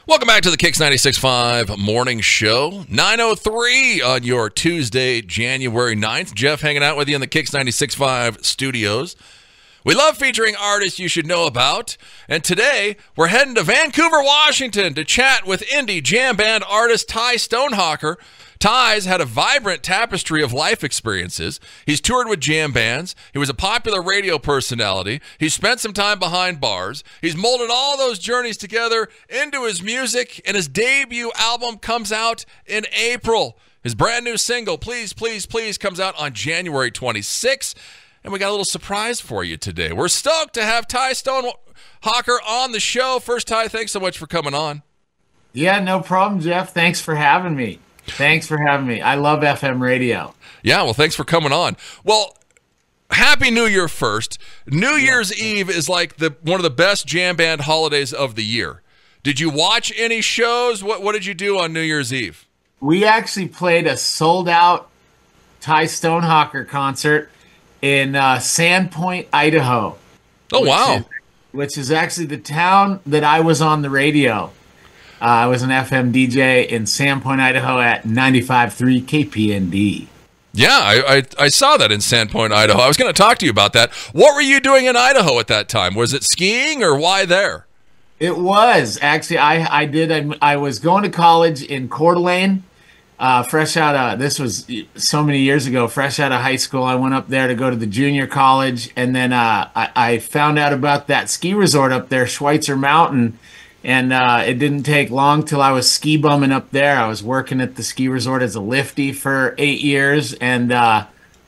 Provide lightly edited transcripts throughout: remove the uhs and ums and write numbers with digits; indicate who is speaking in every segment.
Speaker 1: Welcome back to the Kicks 96.5 Morning Show. 9:03 on your Tuesday, January 9th. Jeff hanging out with you in the Kicks 96.5 studios. We love featuring artists you should know about. And today, we're heading to Vancouver, Washington to chat with indie jam band artist Ty Stonehawker. Ty's had a vibrant tapestry of life experiences. He's toured with jam bands. He was a popular radio personality. He spent some time behind bars. He's molded all those journeys together into his music, and his debut album comes out in April. His brand new single, Please, Please, Please, comes out on January 26th, and we got a little surprise for you today. We're stoked to have Ty Stonehawker on the show. First, Ty, thanks so much for coming on.
Speaker 2: Yeah, no problem, Jeff. Thanks for having me. I love FM radio.
Speaker 1: Yeah, well, thanks for coming on. Well, Happy New Year first. New Year's Eve is like one of the best jam band holidays of the year. Did you watch any shows? What did you do on New Year's Eve?
Speaker 2: We actually played a sold-out Ty Stonehawker concert in Sandpoint, Idaho.
Speaker 1: Oh, wow.
Speaker 2: Which is actually the town that I was on the radio. I was an FM DJ in Sandpoint, Idaho at 95.3 KPND.
Speaker 1: Yeah, I saw that in Sandpoint, Idaho. I was going to talk to you about that. What were you doing in Idaho at that time? Was it skiing or why there?
Speaker 2: It was. Actually, I was going to college in Coeur d'Alene, fresh out of, this was so many years ago, fresh out of high school. I went up there to go to the junior college, and then I found out about that ski resort up there, Schweitzer Mountain. And it didn't take long till I was ski bumming up there. I was working at the ski resort as a lifty for 8 years. And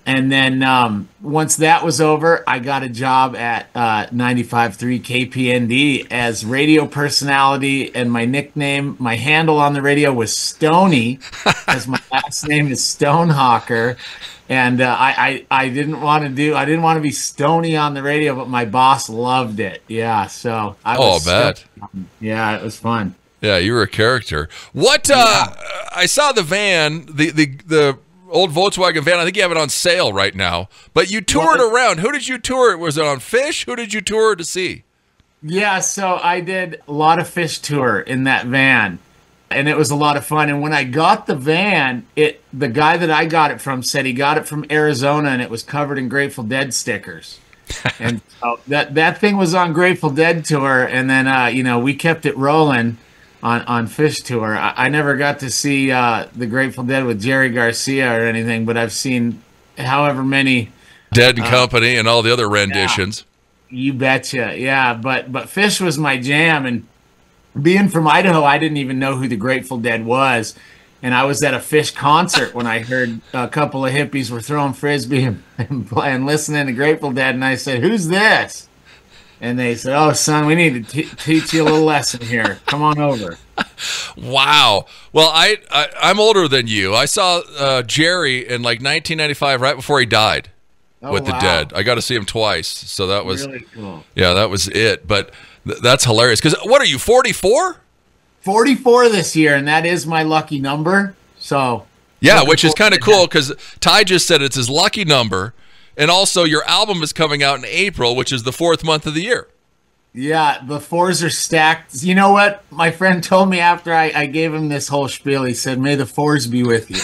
Speaker 2: then once that was over, I got a job at 95.3 KPND as radio personality. And my nickname, my handle on the radio was Stony, as my last name is Stonehawker. And I didn't want to be Stony on the radio, but my boss loved it. Yeah, so
Speaker 1: I bet.
Speaker 2: Yeah, it was fun.
Speaker 1: Yeah, you were a character. What? I saw the van, the old Volkswagen van. I think you have it on sale right now. But you toured around. Who did you tour? Was it on Phish? Who did you tour to see?
Speaker 2: Yeah, so I did a lot of Phish tour in that van. And it was a lot of fun. And when I got the van, the guy that I got it from said he got it from Arizona and it was covered in Grateful Dead stickers. And so that thing was on Grateful Dead tour. And then, we kept it rolling on Phish tour. I never got to see the Grateful Dead with Jerry Garcia or anything, but I've seen however many.
Speaker 1: Dead and Company and all the other renditions.
Speaker 2: Yeah, you betcha. Yeah, but Phish was my jam. And being from Idaho, I didn't even know who the Grateful Dead was. And I was at a Phish concert when I heard a couple of hippies were throwing Frisbee and listening to Grateful Dead. And I said, "Who's this?" And they said, "Oh, son, we need to teach you a little lesson here. Come on over."
Speaker 1: Wow. Well, I'm older than you. I saw Jerry in like 1995, right before he died with the Dead. I got to see him twice. So that was
Speaker 2: really cool.
Speaker 1: Yeah, that was it. But that's hilarious. Because what are you, 44?
Speaker 2: 44 this year, and that is my lucky number. So
Speaker 1: yeah, which is kind of cool because Ty just said it's his lucky number, and also your album is coming out in April, which is the 4th month of the year.
Speaker 2: Yeah, the fours are stacked. You know what? My friend told me after I gave him this whole spiel, he said, "May the fours be with you."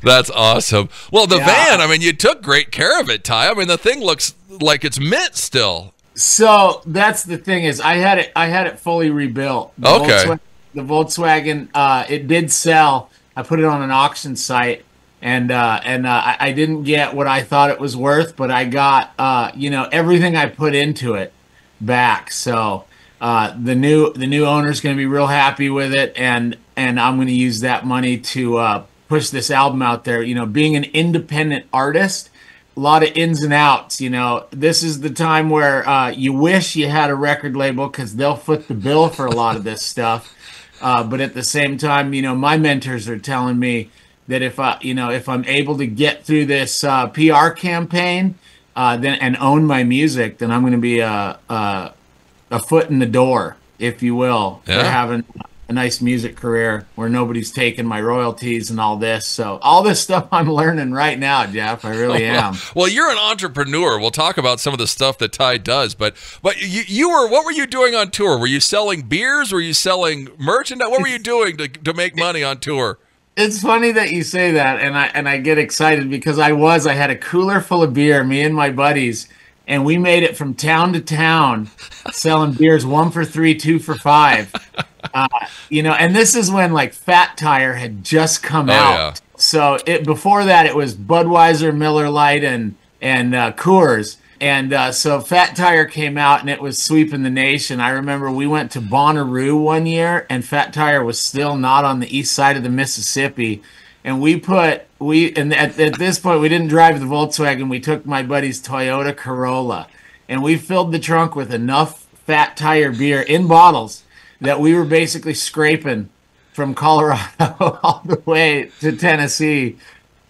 Speaker 1: That's awesome. Well, the van, I mean, you took great care of it, Ty. I mean, the thing looks like it's mint still.
Speaker 2: So that's the thing is I had it fully rebuilt. The Volkswagen, it did sell. I put it on an auction site, and I didn't get what I thought it was worth, but I got everything I put into it back. So the new owner's going to be real happy with it, and I'm going to use that money to push this album out there. You know, being an independent artist, a lot of ins and outs. You know, this is the time where you wish you had a record label because they'll foot the bill for a lot of this stuff. But at the same time, you know, my mentors are telling me that if I'm able to get through this PR campaign, and own my music, then I'm going to be a foot in the door, if you will, a nice music career where nobody's taking my royalties and all this. So all this stuff I'm learning right now, Jeff. I really am.
Speaker 1: Well, you're an entrepreneur. We'll talk about some of the stuff that Ty does, but you were, what were you doing on tour? Were you selling beers? Were you selling merchandise? What were you doing to make money on tour?
Speaker 2: It's funny that you say that, and I get excited because I had a cooler full of beer, me and my buddies, and we made it from town to town selling beers 1 for $3, 2 for $5. And this is when like Fat Tire had just come out. Yeah. So before that it was Budweiser, Miller Lite, and Coors. And so Fat Tire came out and it was sweeping the nation. I remember we went to Bonnaroo one year and Fat Tire was still not on the east side of the Mississippi. And at this point we didn't drive the Volkswagen. We took my buddy's Toyota Corolla and we filled the trunk with enough Fat Tire beer in bottles that we were basically scraping from Colorado all the way to Tennessee.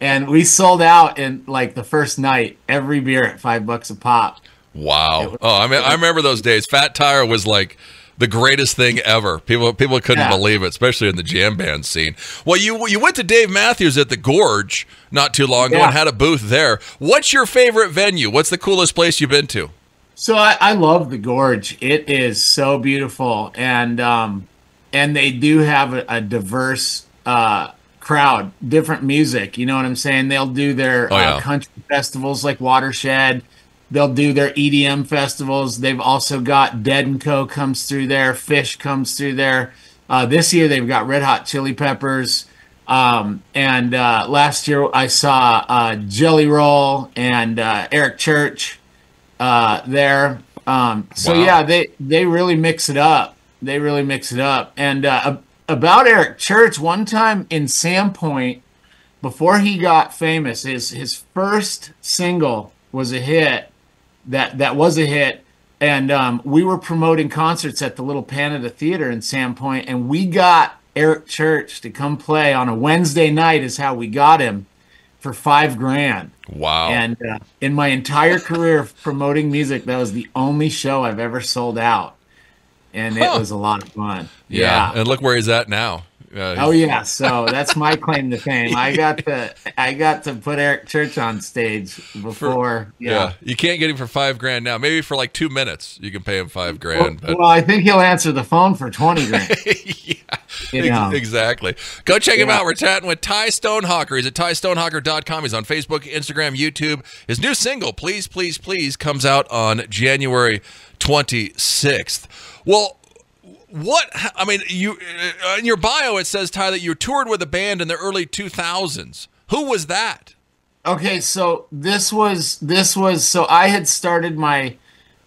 Speaker 2: And we sold out in like the first night, every beer at $5 a pop.
Speaker 1: Wow. I remember those days. Fat Tire was like the greatest thing ever. People couldn't believe it, especially in the jam band scene. Well, you went to Dave Matthews at the Gorge not too long ago and had a booth there. What's your favorite venue? What's the coolest place you've been to?
Speaker 2: So I love the Gorge. It is so beautiful, and they do have a diverse crowd, different music. You know what I'm saying? They'll do their country festivals like Watershed. They'll do their EDM festivals. They've also got Dead & Co. comes through there. Fish comes through there. This year they've got Red Hot Chili Peppers. And last year I saw Jelly Roll and Eric Church there. Yeah, they really mix it up. And about Eric Church, one time in Sandpoint, before he got famous, his first single was a hit. That was a hit, and we were promoting concerts at the Little Canada Theater in Sandpoint, and we got Eric Church to come play on a Wednesday night. Is how we got him for $5,000.
Speaker 1: Wow!
Speaker 2: And in my entire career of promoting music, that was the only show I've ever sold out, and it was a lot of fun.
Speaker 1: Yeah, and look where he's at now.
Speaker 2: Oh yeah, so that's my claim to fame. I got to put Eric Church on stage before.
Speaker 1: Yeah, you can't get him for $5,000 now. Maybe for like 2 minutes you can pay him $5,000.
Speaker 2: Well, I think he'll answer the phone for $20,000.
Speaker 1: Yeah, exactly. Go check him out. We're chatting with Ty Stonehawker. He's at TyStonehawker.com. He's on Facebook, Instagram, YouTube. His new single, Please, Please, Please, comes out on January 26th. Well, you in your bio it says, Ty, that you toured with a band in the early 2000s. Who was that?
Speaker 2: Okay, so this was so I had started my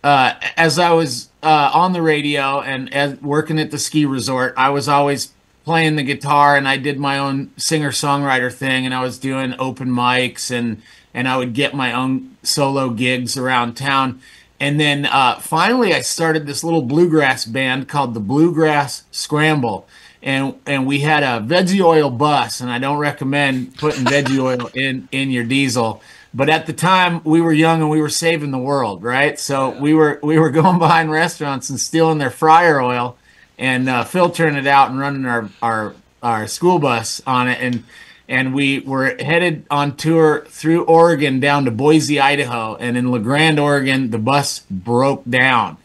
Speaker 2: as I was on the radio and as working at the ski resort, I was always playing the guitar and I did my own singer-songwriter thing, and I was doing open mics and I would get my own solo gigs around town. And then finally I started this little bluegrass band called the Bluegrass Scramble. And we had a veggie oil bus, and I don't recommend putting veggie oil in your diesel. But at the time, we were young and we were saving the world, right? So we were going behind restaurants and stealing their fryer oil and filtering it out and running our school bus on it. And we were headed on tour through Oregon down to Boise, Idaho. And in La Grande, Oregon, the bus broke down.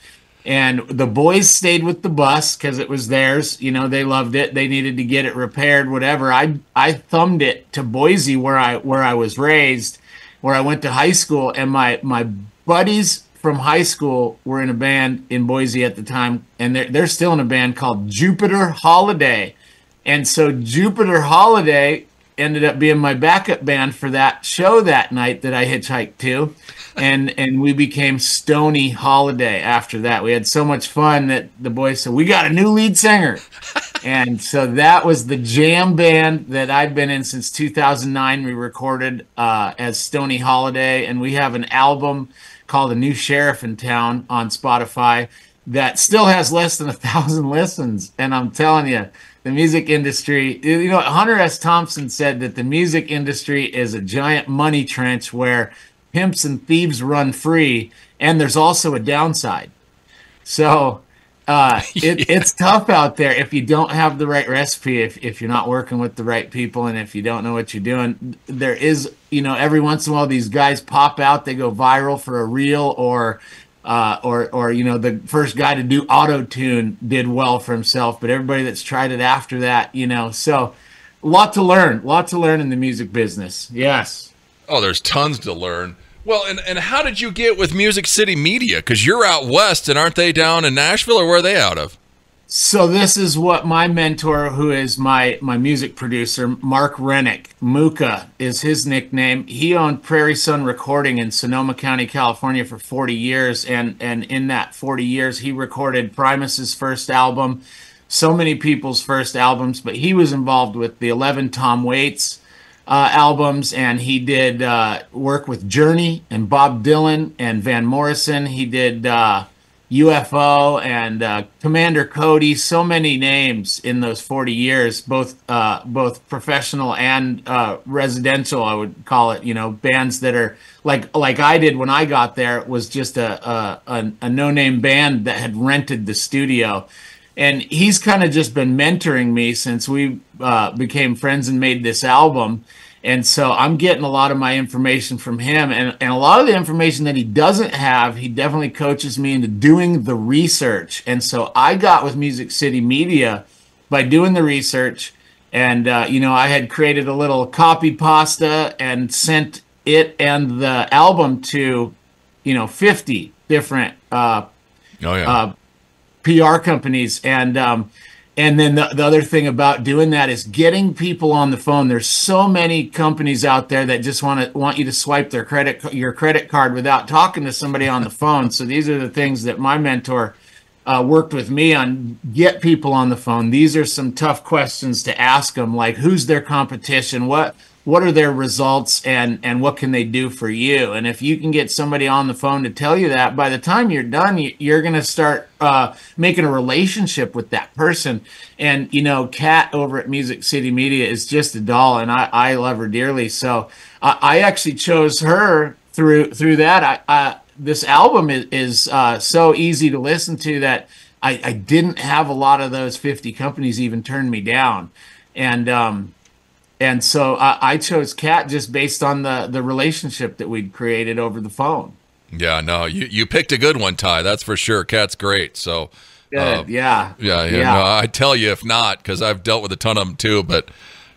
Speaker 2: And the boys stayed with the bus because it was theirs. You know, they loved it. They needed to get it repaired, whatever. I thumbed it to Boise, where I was raised, where I went to high school. And my buddies from high school were in a band in Boise at the time. And they're still in a band called Jupiter Holiday. And so Jupiter Holiday ended up being my backup band for that show that night that I hitchhiked to. And we became Stony Holiday after that. We had so much fun that the boys said, we got a new lead singer. And so that was the jam band that I've been in since 2009. We recorded as Stony Holiday, and we have an album called A New Sheriff in Town on Spotify that still has less than 1,000 listens. And I'm telling you, the music industry, you know, Hunter S. Thompson said that the music industry is a giant money trench where pimps and thieves run free, and there's also a downside. So It's tough out there if you don't have the right recipe, if you're not working with the right people, and if you don't know what you're doing. There is, every once in a while these guys pop out, they go viral for a reel, or the first guy to do auto tune did well for himself, but everybody that's tried it after that, so a lot to learn in the music business. Yes.
Speaker 1: Oh, there's tons to learn. Well, and how did you get with Music City Media? Because you're out west, and aren't they down in Nashville, or where are they out of?
Speaker 2: So this is what my mentor, who is my music producer, Mark Rennick, Muka is his nickname. He owned Prairie Sun Recording in Sonoma County, California for 40 years. And in that 40 years, he recorded Primus's first album, so many people's first albums, but he was involved with the 11 Tom Waits albums, and he did work with Journey and Bob Dylan and Van Morrison. He did UFO and Commander Cody. So many names in those 40 years, both professional and residential, I would call it. Bands that are like I did when I got there. It was just a no-name band that had rented the studio. And he's kind of just been mentoring me since we became friends and made this album. And so I'm getting a lot of my information from him. And a lot of the information that he doesn't have, he definitely coaches me into doing the research. And so I got with Music City Media by doing the research. And, I had created a little copy pasta and sent it and the album to, 50 different PR companies, and then the other thing about doing that is getting people on the phone. There's so many companies out there that just want you to swipe your credit card without talking to somebody on the phone. So these are the things that my mentor worked with me on. Get people on the phone. These are some tough questions to ask them, like who's their competition, what are their results, and what can they do for you? And if you can get somebody on the phone to tell you that, by the time you're done, you're going to start making a relationship with that person. And, Kat over at Music City Media is just a doll, and I love her dearly. So I actually chose her through that. This album is so easy to listen to that I didn't have a lot of those 50 companies even turn me down. And so I chose Kat just based on the relationship that we'd created over the phone.
Speaker 1: Yeah, no, you picked a good one, Ty. That's for sure. Kat's great. So,
Speaker 2: yeah.
Speaker 1: No, I tell you, if not, because I've dealt with a ton of them too. But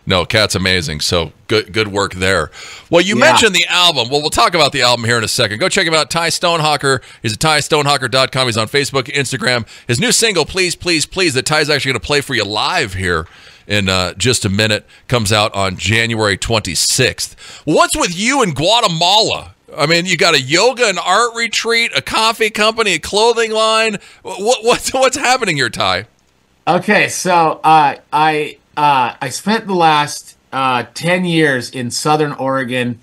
Speaker 1: no, Kat's amazing. So good work there. Well, you mentioned the album. Well, we'll talk about the album here in a second. Go check him out. Ty Stonehawker. He's at TyStonehawker.com. He's on Facebook, Instagram. His new single, Please, Please, Please, that Ty's actually going to play for you live here in just a minute, comes out on January 26th. What's with you in Guatemala? I mean, you got a yoga and art retreat, a coffee company, a clothing line. What's happening here, Ty?
Speaker 2: Okay, so I spent the last 10 years in Southern Oregon,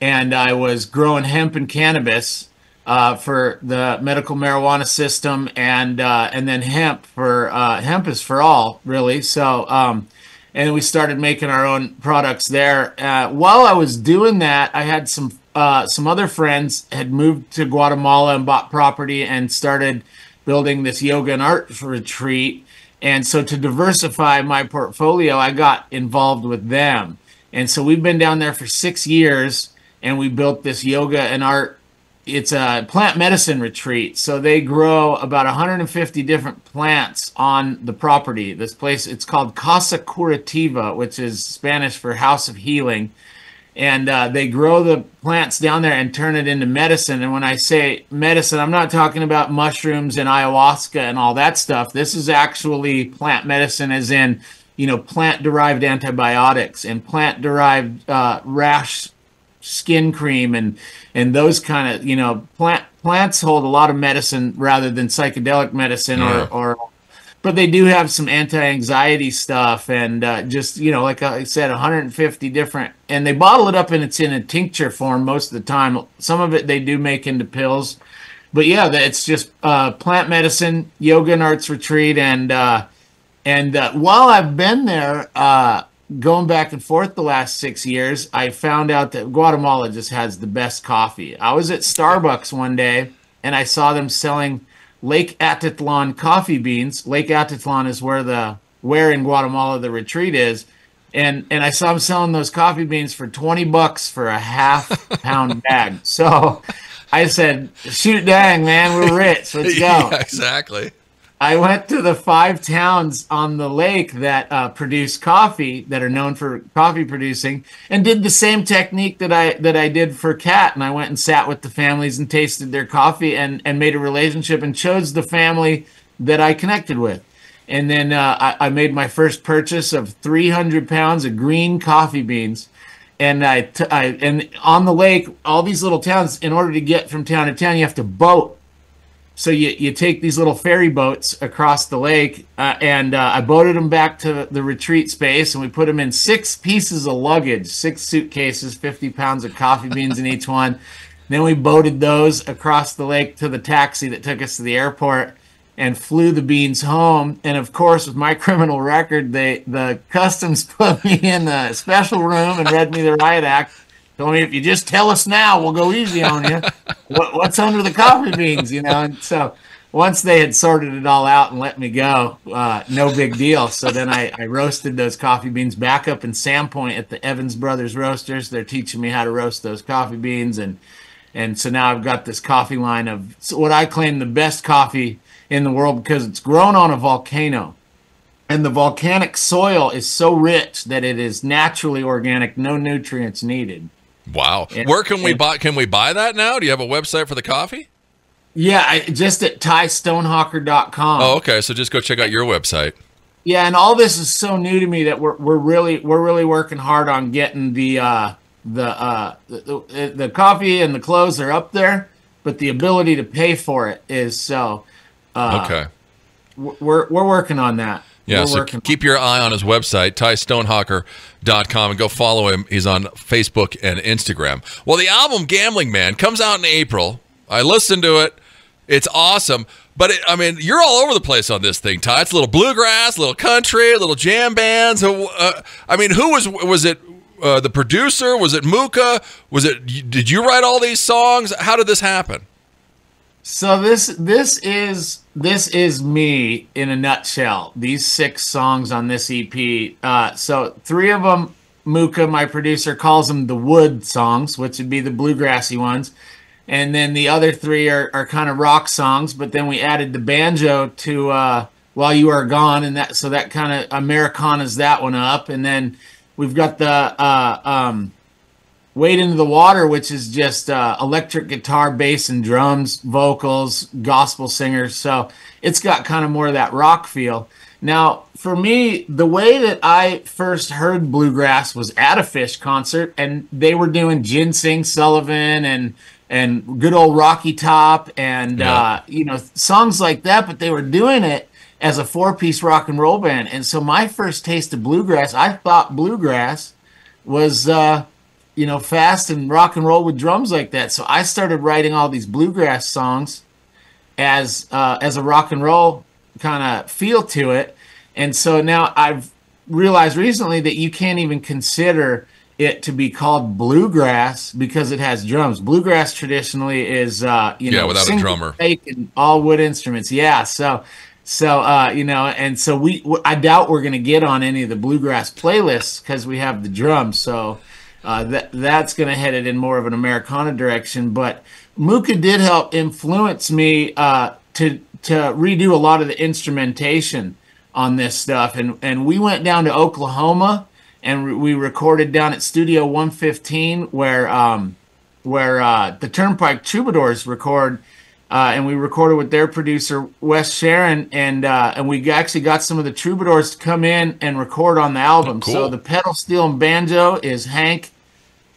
Speaker 2: and I was growing hemp and cannabis for the medical marijuana system, and then hemp is for all, really. So and we started making our own products there. While I was doing that, I had some other friends had moved to Guatemala and bought property and started building this yoga and art retreat. And so to diversify my portfolio, I got involved with them. And so we've been down there for 6 years, and we built this yoga and art. It's a plant medicine retreat. So they grow about 150 different plants on the property. This place, it's called Casa Curativa, which is Spanish for House of Healing. And they grow the plants down there and turn it into medicine. And when I say medicine, I'm not talking about mushrooms and ayahuasca and all that stuff. This is actually plant medicine, as in, plant-derived antibiotics and plant-derived rash skin cream and those kind of, plants hold a lot of medicine rather than psychedelic medicine but they do have some anti-anxiety stuff, and just, like I said, 150 different, and they bottle it up and it's in a tincture form most of the time. Some of it they do make into pills, but yeah, it's just plant medicine, yoga and arts retreat. And while I've been there, going back and forth the last 6 years, I found out that Guatemala just has the best coffee. I was at Starbucks one day and I saw them selling Lake Atitlan coffee beans. Lake Atitlan is where in Guatemala the retreat is. And I saw him selling those coffee beans for $20 for a half-pound bag. So I said, shoot dang, man, we're rich. Let's go.
Speaker 1: Yeah, exactly.
Speaker 2: I went to the 5 towns on the lake that produce coffee, that are known for coffee producing, and did the same technique that I did for Cat. And I went and sat with the families and tasted their coffee and made a relationship and chose the family that I connected with. And then I made my first purchase of 300 pounds of green coffee beans. And and on the lake, all these little towns, in order to get from town to town, you have to boat. So you take these little ferry boats across the lake, and I boated them back to the retreat space, and we put them in 6 pieces of luggage, 6 suitcases, 50 pounds of coffee beans in each one. Then we boated those across the lake to the taxi that took us to the airport, and flew the beans home. And of course, with my criminal record, the customs put me in a special room and read me the riot act. Told me, if you just tell us now, we'll go easy on you. What's under the coffee beans, you know? And so once they had sorted it all out and let me go, no big deal. So then I roasted those coffee beans back up in Sandpoint at the Evans Brothers Roasters. They're teaching me how to roast those coffee beans. And so now I've got this coffee line of what I claim the best coffee in the world, because it's grown on a volcano. And the volcanic soil is so rich that it is naturally organic, no nutrients needed.
Speaker 1: Wow. Where can we buy? Can we buy that now? Do you have a website for the coffee?
Speaker 2: Yeah, just at TyStonehawker.com.
Speaker 1: Oh, okay. So just go check out your website.
Speaker 2: Yeah, and all this is so new to me that we're really working hard on getting the coffee and the clothes are up there, but the ability to pay for it is so.
Speaker 1: Okay.
Speaker 2: We're working on that.
Speaker 1: Yeah, so keep your eye on his website, TyStonehawker.com, and go follow him. He's on Facebook and Instagram. Well, the album Gambling Man comes out in April. I listened to it. It's awesome. But, you're all over the place on this thing, Ty. It's a little bluegrass, a little country, a little jam bands. Who was it the producer? Was it Mooka? Did you write all these songs? How did this happen?
Speaker 2: So this is me in a nutshell. These 6 songs on this EP. So 3 of them, Mooka, my producer, calls them the wood songs, which would be the bluegrassy ones. And then the other 3 are kind of rock songs. But then we added the banjo to While You Are Gone, and that kind of Americanas that one up. And then we've got the Wade Into the Water, which is just electric guitar, bass, and drums, vocals, gospel singers. So it's got kind of more of that rock feel. Now, for me, the way that I first heard bluegrass was at a Fish concert, and they were doing Ginseng Sullivan and good old Rocky Top and songs like that, but they were doing it as a 4-piece rock and roll band. And so my first taste of bluegrass, I thought bluegrass was fast and rock and roll with drums like that. So I started writing all these bluegrass songs as a rock and roll kind of feel to it. And so now I've realized recently that you can't even consider it to be called bluegrass because it has drums. Bluegrass traditionally is
Speaker 1: without a drummer,
Speaker 2: and all wood instruments. Yeah, so and so I doubt we're going to get on any of the bluegrass playlists because we have the drums. So that's going to head it in more of an Americana direction. But Mooka did help influence me to redo a lot of the instrumentation on this stuff. And we went down to Oklahoma and we recorded down at Studio 115 where the Turnpike Troubadours record. And we recorded with their producer, Wes Sharon, and we actually got some of the Troubadours to come in and record on the album.
Speaker 1: Cool.
Speaker 2: So the pedal steel and banjo is Hank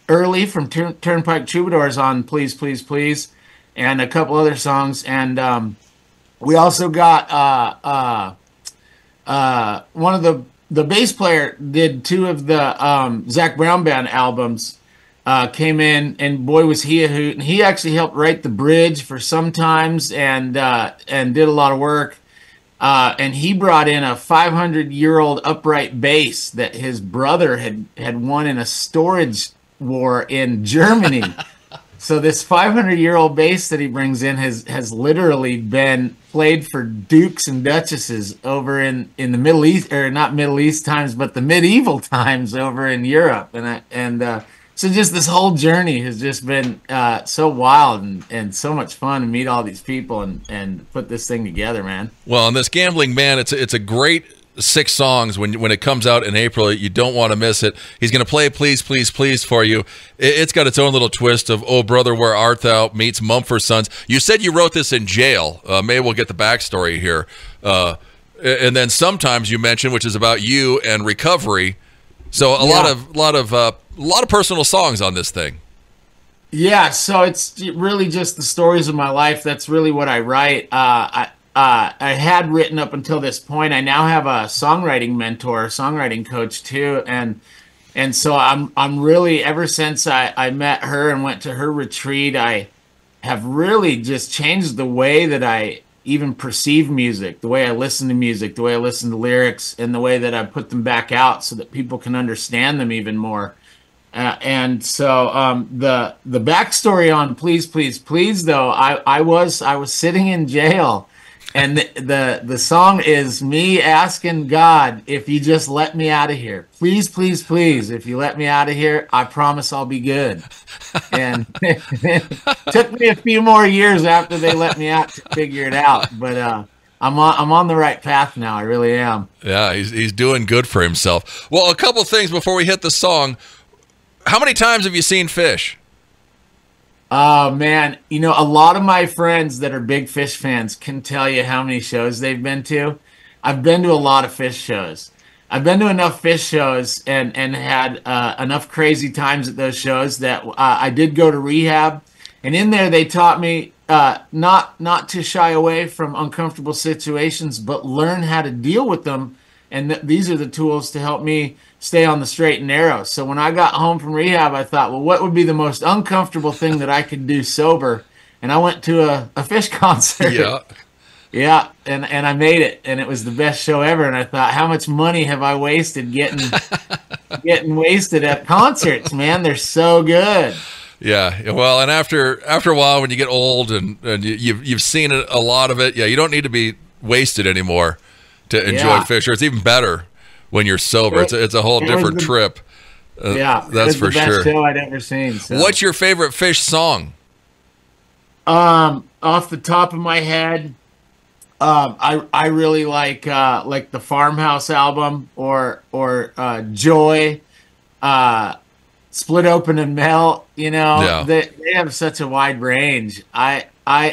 Speaker 2: Early from Turnpike Troubadours on Please, Please, Please, and a couple other songs. And we also got one of the bass player did 2 of the Zac Brown Band albums. Came in, and boy was he a hoot. And he actually helped write the bridge for Sometimes and did a lot of work. And he brought in a 500-year-old upright bass that his brother had won in a storage war in Germany. So this 500-year-old bass that he brings in has literally been played for dukes and duchesses over in the Middle East, or not Middle East times, but the medieval times over in Europe. So just this whole journey has just been so wild and so much fun to meet all these people and put this thing together, man.
Speaker 1: Well, and this Gambling Man, it's a great 6 songs. When it comes out in April, you don't want to miss it. He's going to play Please, Please, Please for you. It's got its own little twist of Oh Brother, Where Art Thou meets Mumford Sons. You said you wrote this in jail. Maybe we'll get the backstory here. And then Sometimes you mentioned, which is about you and recovery. So a lot of personal songs on this thing.
Speaker 2: Yeah, so it's really just the stories of my life. That's really what I write. I had written up until this point. I now have a songwriting mentor, songwriting coach too, and so I'm really, ever since I met her and went to her retreat, I have really just changed the way that I even perceive music, the way I listen to music, the way I listen to lyrics, and the way that I put them back out so that people can understand them even more. And so the backstory on Please, Please, Please, though, I was sitting in jail, and the song is me asking God, if you just let me out of here, please, please, please, if you let me out of here, I promise I'll be good. And it took me a few more years after they let me out to figure it out, but I'm on the right path now. I really am.
Speaker 1: Yeah, he's doing good for himself. Well, a couple things before we hit the song. How many times have you seen Phish?
Speaker 2: Oh, man. You know, a lot of my friends that are big Phish fans can tell you how many shows they've been to. I've been to a lot of Phish shows. I've been to enough Phish shows and had enough crazy times at those shows that I did go to rehab. And in there, they taught me not to shy away from uncomfortable situations, but learn how to deal with them. And these are the tools to help me stay on the straight and narrow. So when I got home from rehab, I thought, well, what would be the most uncomfortable thing that I could do sober? And I went to a Phish concert.
Speaker 1: Yeah.
Speaker 2: Yeah, and I made it, and it was the best show ever. And I thought, how much money have I wasted getting wasted at concerts, man? They're so good.
Speaker 1: Yeah, well, and after a while, when you get old and you've seen a lot of it, yeah, you don't need to be wasted anymore to enjoy Phish. It's even better when you're sober. It's a whole different trip.
Speaker 2: Yeah,
Speaker 1: that's for sure.
Speaker 2: It was the best show I'd ever seen. So.
Speaker 1: What's your favorite Phish song?
Speaker 2: Off the top of my head, I really like the Farmhouse album or Joy, Split Open and Melt. You know, they have such a wide range. A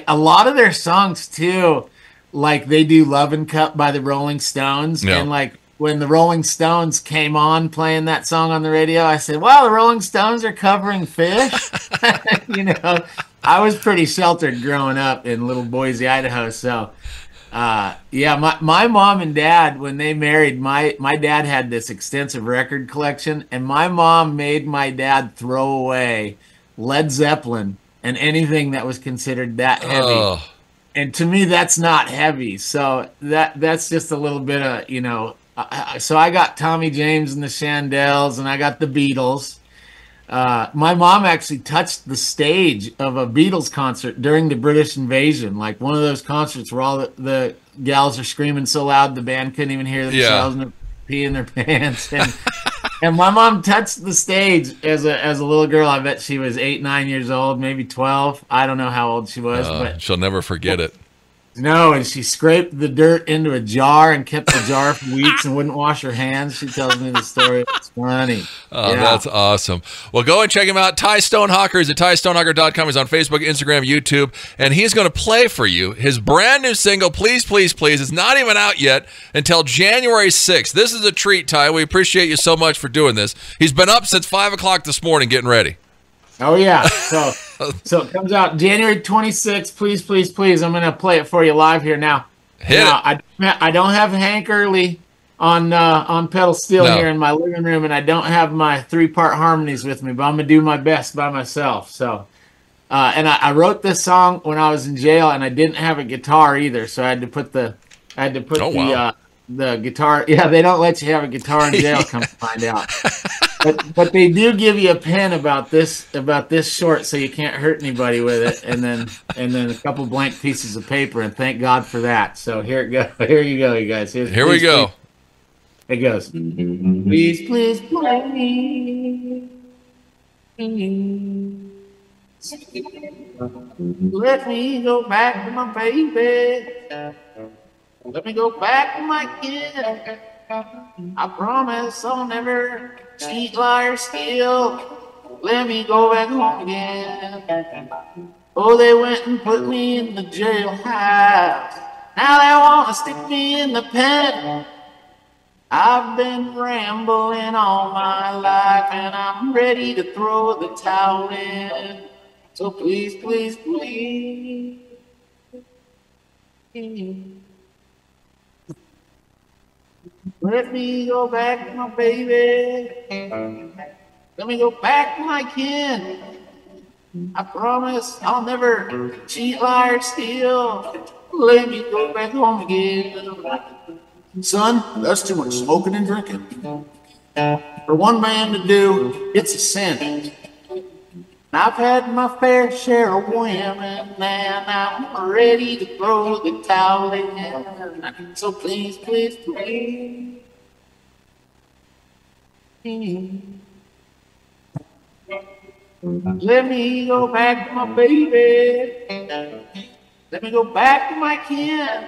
Speaker 2: lot of their songs too, like they do Love and Cup by the Rolling Stones, and like when the Rolling Stones came on playing that song on the radio, I said, wow, the Rolling Stones are covering Phish. You know, I was pretty sheltered growing up in little Boise, Idaho. So, yeah, my mom and dad, when they married, my dad had this extensive record collection, and my mom made my dad throw away Led Zeppelin and anything that was considered that heavy. Oh. And to me, that's not heavy. So that's just a little bit of, you know, so I got Tommy James and the Shandells, and I got the Beatles. My mom actually touched the stage of a Beatles concert during the British invasion, like one of those concerts where all the gals are screaming so loud the band couldn't even hear themselves and they're peeing their pants. And my mom touched the stage as a little girl. I bet she was 8, 9 years old, maybe 12. I don't know how old she was, but
Speaker 1: she'll never forget it.
Speaker 2: No, and she scraped the dirt into a jar and kept the jar for weeks and wouldn't wash her hands. She tells me the story. It's funny.
Speaker 1: Oh, yeah. That's awesome. Well, go and check him out. Ty Stonehawker is at TyStonehawker.com. He's on Facebook, Instagram, YouTube, and he's going to play for you his brand new single, Please, Please, Please. It's not even out yet until January 6th. This is a treat, Ty. We appreciate you so much for doing this. He's been up since 5 o'clock this morning getting ready.
Speaker 2: Oh, yeah. So it comes out January 26th. Please, please, please. I'm going to play it for you live here now.
Speaker 1: Hit it.
Speaker 2: I don't have Hank Early on pedal steel here in my living room, and I don't have my 3-part harmonies with me, but I'm going to do my best by myself. So, and I wrote this song when I was in jail, and I didn't have a guitar either, so I had to put the guitar. Yeah, they don't let you have a guitar in jail, come to find out. but they do give you a pen about this short, so you can't hurt anybody with it, and then a couple blank pieces of paper, and thank God for that. So here it go. Here you go, you guys.
Speaker 1: Here we go.
Speaker 2: Please. It goes. Please, please, please. Let me go back to my baby. Let me go back to my kid. I promise I'll never cheat, lie, or steal. Let me go back home again. Oh, they went and put me in the jailhouse. Now they want to stick me in the pen. I've been rambling all my life, and I'm ready to throw the towel in. So please, please, please. Let me go back to my baby. Let me go back to my kid. I promise I'll never cheat, lie, or steal. Let me go back home again. Son, that's too much smoking and drinking. For one man to do, it's a sin. I've had my fair share of women, and I'm ready to throw the towel in. So please, please, please. Let me go back to my baby. Let me go back to my kid.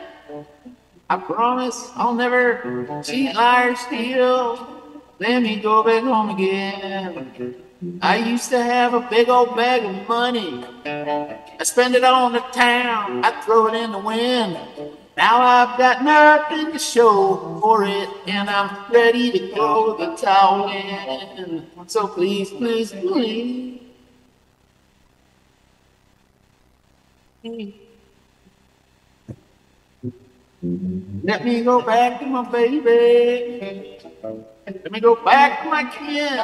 Speaker 2: I promise I'll never cheat, lie, or steal. Let me go back home again. I used to have a big old bag of money. I spend it on the town, I throw it in the wind. Now I've got nothing to show for it, and I'm ready to throw the towel in. So please, please, please. Let me go back to my baby. Let me go back to my kid.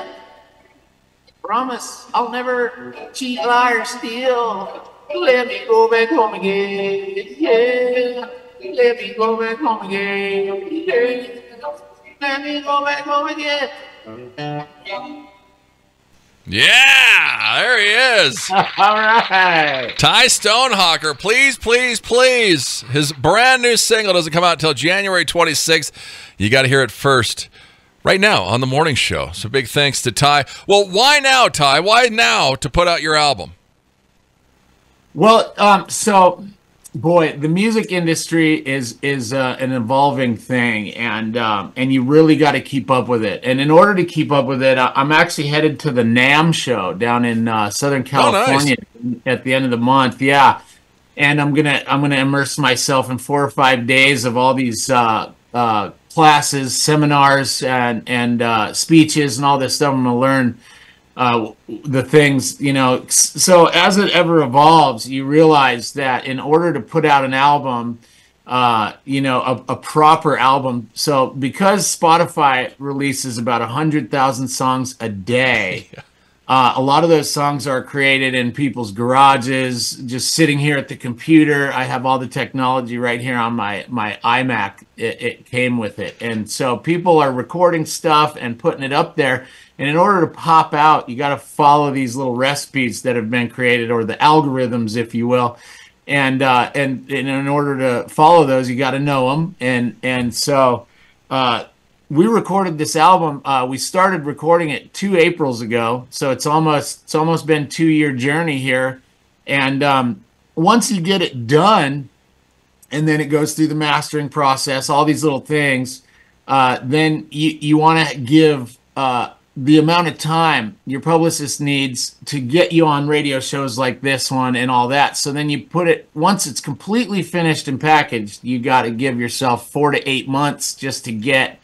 Speaker 2: Promise I'll never cheat, lie, or steal. Let me go back home again. Yeah. Let me go back home again. Yeah. Let me go back home again.
Speaker 1: Yeah, there he is.
Speaker 2: All right.
Speaker 1: Ty Stonehawker, please, please, please. His brand new single doesn't come out until January 26th. You got to hear it first right now on the morning show. So big thanks to Ty. Well, why now, Ty? Why now to put out your album?
Speaker 2: Well, boy, the music industry is an evolving thing, and you really got to keep up with it. And in order to keep up with it, I'm actually headed to the NAMM show down in Southern California at the end of the month. Yeah, and I'm gonna immerse myself in 4 or 5 days of all these classes, seminars, and speeches, and all this stuff. I'm gonna learn the things, you know. So as it ever evolves, you realize that in order to put out an album, a proper album. So because Spotify releases about 100,000 songs a day, a lot of those songs are created in people's garages, just sitting here at the computer. I have all the technology right here on my iMac. It came with it. And so people are recording stuff and putting it up there. And in order to pop out, you got to follow these little recipes that have been created, or the algorithms, if you will. And in order to follow those, you got to know them. And so we recorded this album. We started recording it 2 Aprils ago, so it's almost been a 2-year journey here. And once you get it done, and then it goes through the mastering process, all these little things, then you want to give the amount of time your publicist needs to get you on radio shows like this one and all that. So then you put it, once it's completely finished and packaged, you got to give yourself 4 to 8 months just to get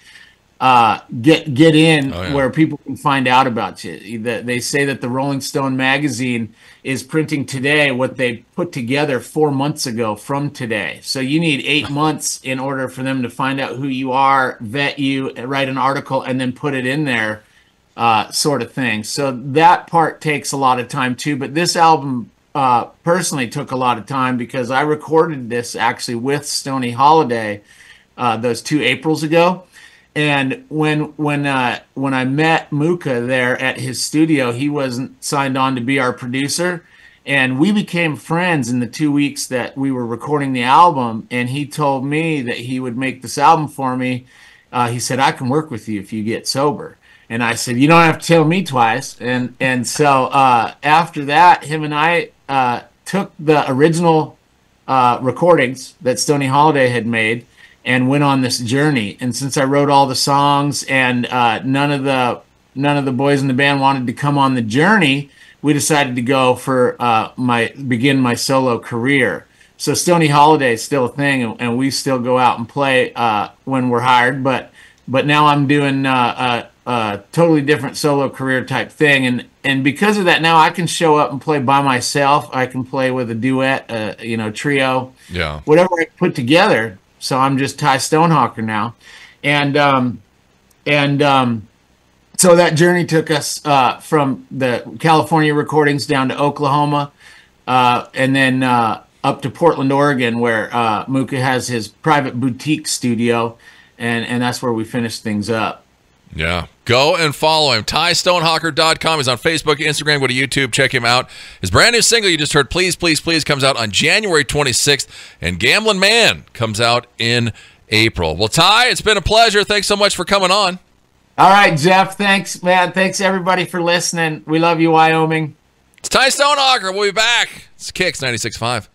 Speaker 2: in where people can find out about you. They say that the Rolling Stone magazine is printing today what they put together 4 months ago from today. So you need 8 months in order for them to find out who you are, vet you, write an article, and then put it in there, sort of thing. So that part takes a lot of time too. But this album personally took a lot of time because I recorded this actually with Stoney Holiday those 2 Aprils ago. and when I met Muka there at his studio, he wasn't signed on to be our producer, and we became friends in the 2 weeks that we were recording the album. And he told me that he would make this album for me. He said, I can work with you if you get sober. And I said, you don't have to tell me twice. And so after that, him and I took the original recordings that Stoney Holiday had made and went on this journey. And since I wrote all the songs and none of the boys in the band wanted to come on the journey, we decided to go for begin my solo career. So Stoney Holiday is still a thing, and we still go out and play when we're hired. But now I'm doing a totally different solo career type thing, and because of that, now I can show up and play by myself. I can play with a duet, trio, whatever I put together. So I'm just Ty Stonehawker now, and so that journey took us from the California recordings down to Oklahoma, and then up to Portland, Oregon, where Muka has his private boutique studio, and that's where we finished things up.
Speaker 1: Yeah. Go and follow him. TyStonehawker.com. He's on Facebook, Instagram. Go to YouTube. Check him out. His brand new single you just heard, Please, Please, Please, comes out on January 26th, and Gamblin' Man comes out in April. Well, Ty, it's been a pleasure. Thanks so much for coming on.
Speaker 2: All right, Jeff. Thanks, man. Thanks, everybody, for listening. We love you, Wyoming.
Speaker 1: It's Ty Stonehawker. We'll be back. It's Kicks 96.5.